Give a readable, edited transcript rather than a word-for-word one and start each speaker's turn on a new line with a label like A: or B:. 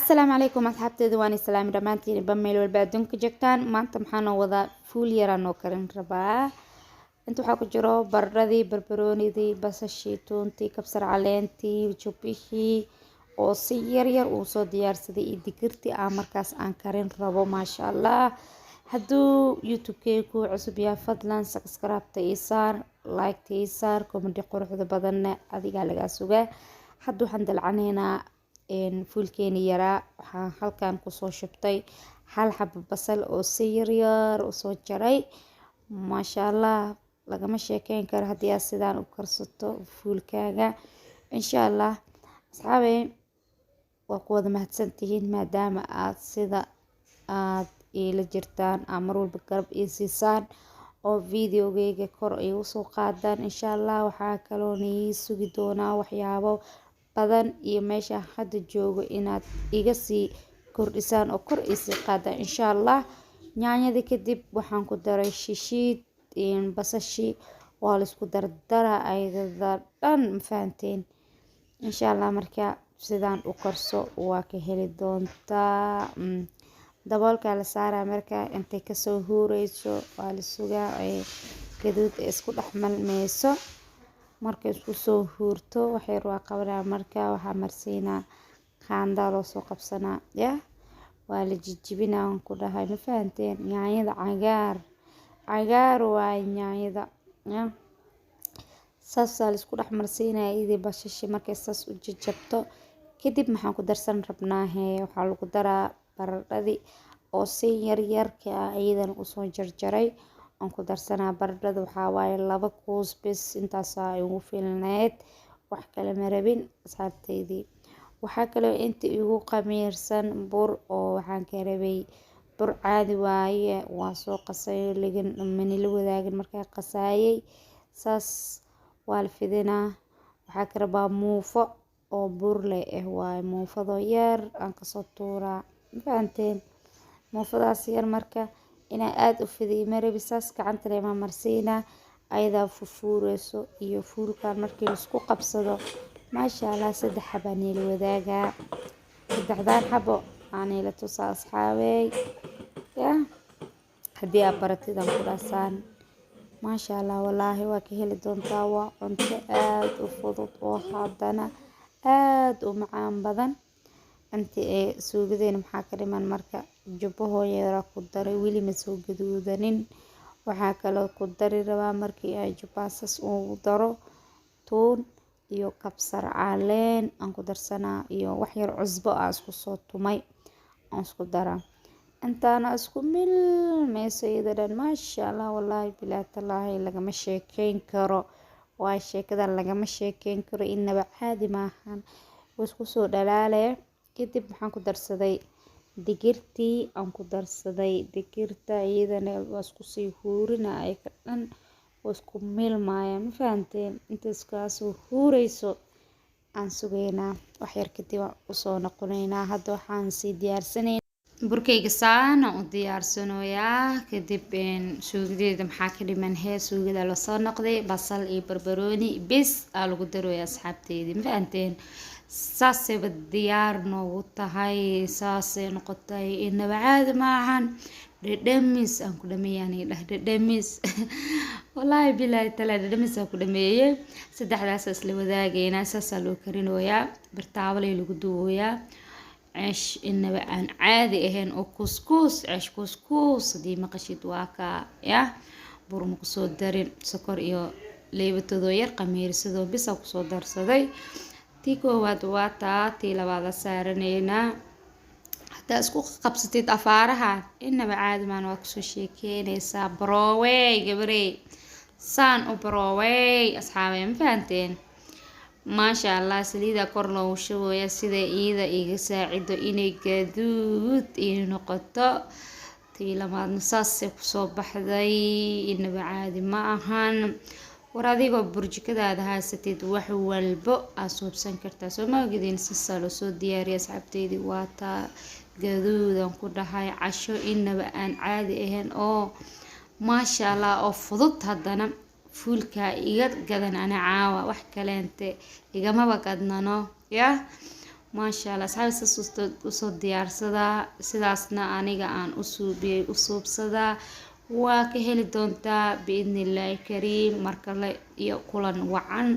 A: السلام عليكم أصحابتي دواني سلام رمانتي بميل والبادون كجكتان ما أنت محانا وضع فول يرانو كرين رباه انتو حاكو جرو بردي بربروني دي بس الشيتونتي كبسر علينتي وشوبيشي oo si yar yar uu soo diyaarsaday iyo digirtii aan markaas aan karin rabo maasha Allah hadduu youtube-kay ku cusub yahay fadlan subscribe-ta ii saar like-ta ii saar comment quruxda badanna adiga laga sugaa hadda waxaan dalcaneynaa fuulkeeni yaraa waxaan halkan kusoo shubtay hal xabo basal oo si yar yar u soo jaray maasha Allah lagama sheekeyn karo haddii aad sidaan u karsato fuulkaaga insha Allah asxaabey waa ku wada mahadsantihiin maadaama aad sida aad ila jirtaan mar walba garab ii siisaan oo videogayga kor ay u soo qaadaan insha Allah waxaa kaloo nii sugi doonaa waxyaabo badan iyo meesha hadda joogo inaad iga sii kordhisaan oo kor ii sii qaadaan insha Allah yaanyada kadib waxaan ku daray shishiid basashi waa la isku dardaraa ayada dhan fahanteen insha Allah marka sidaan u karso waa ka heli doontaa daboolka la saaraa marka intay ka soo huureyso waa la sugaa ay gaduud isku dhaxmalmeyso markay isku soo huurto waxay waa qabanaa marka waxa marsiinaa qaanda loo soo qabsanaa waa la jijibinaa ku dhahay ma fahanteen yaanyada cagaar waa yaanyada saas la isku dhaxmarsiinaa idii bashashi markay saas u jajabto kadib maxaan ku darsan rabnaa waxaa lagu daraa baradhadii oo si yar yar ka iyadan u soo jarjaray aan ku darsanaa baradhada waxaa waaye 2 kuus bis intaas ay ugu filneed wax kale ma rabin asxaabteydii waxaa kale inta igu qamiirsan bur oo waxaan ka rabay bur caadi waaye waa soo qasay lagan manila wadaagin markaa qasaayay saas waa la fidinaa waxaa ka rabaa muufo oo bur leh waaye muufado yar aan ka soo tuuraa fahanteen muufadaas yar marka inaa aad u fidiyo marabi saas gacanta leh ma marsiinaa ayada fufuureyso iyo fuulkan markii la isku qabsado maasha Allah 3 xabo aan la wadaagaa 3 xabo aan la tusaa asxaabey haddii aad baratidan ku dhaasaan maasha Allah wallaahi waa ka heli doontaa waa cunto aad u fudud oo haddana aad u macaan badan intii suugadeen maxaa ka dhiman marka jubbaho yara ku daray weli ma soo gaduudanin waxaa kaloo ku dari rabaa markii ay jubbaasas uu daro tuun iyo kabsar caleen aan ku darsanaa iyo wax yar cusbo aan isku soo tumay aan isku daraa intaana isku milmeyso iyadan maasha Allah wallaahi bilaatallaahi lagama sheekeyn karo waa sheekadan lagama sheekeyn karo inaba caadi maahan isku soo dhalaalay kadib waxaan ku darsaday digirtii aan ku darsaday digirta iyadana waa isku sii huurinaa ay ka dhan isku milmaaya ma fahanteen inta iskaasoo huureyso aan sugeynaa wax yar kadib u soo noqonaynaa hadda waxaan sii diyaarsanay burkayga saana u diyaarsanayaa kadib suugadeeda maxaa ka dhiman suugada la soo noqday basal iyo barbarooni bis aa lagu daroyaa asxaabteedii ma fahanteen saasay diyaar noogu tahay saasay noqotay inaba caadi maahan dhadhamis aan ku dhameeyaan dhadhamis wallaahi bilaahi tala dhadhamis aan ku dhameeyay saddexdaas isla wadaagayna saas loo karinayaa bartaawale lagu duubayaa عيش إنه عن عادي هن أو كسكس عيش كسكس دي مقشيت واكا يا برمك صدرين سكر إيو ليبة تضوير قمير سدو بس أو صدر صدي تيكو وادواتا تيلا بعد سارنينا حتى اسكو قبستي أفارها إنه بعد ما نوكسو شيكيني سابروي جبري سان أو بروي أصحابي مفانتين ما شاء الله سليدا كورلو وشوية سيدا إيدا إيغا ساعدو إني قدود إني نقطة تيلا ما نصاصي كسو بحضي إنو بعادي معهن وراديقو برجي كدا هذا ستيد وحو والبو أصوب سنكرتا سو ما قدين سسالو سو دياري أصحابتي دي واتا قدود انكودا هاي عشو إنو بأن عادي إهن أو ما شاء الله أو فضط هدنا fuulka iga gadan ana caawa wax kale inta igama baqadnano maasha Allah asxaabta usoo diyaarsadaa sidaasna aniga aan u suubiyay u suubsadaa waa ka heli doontaa biidnillaahi kariim markale iyo kulan wacan.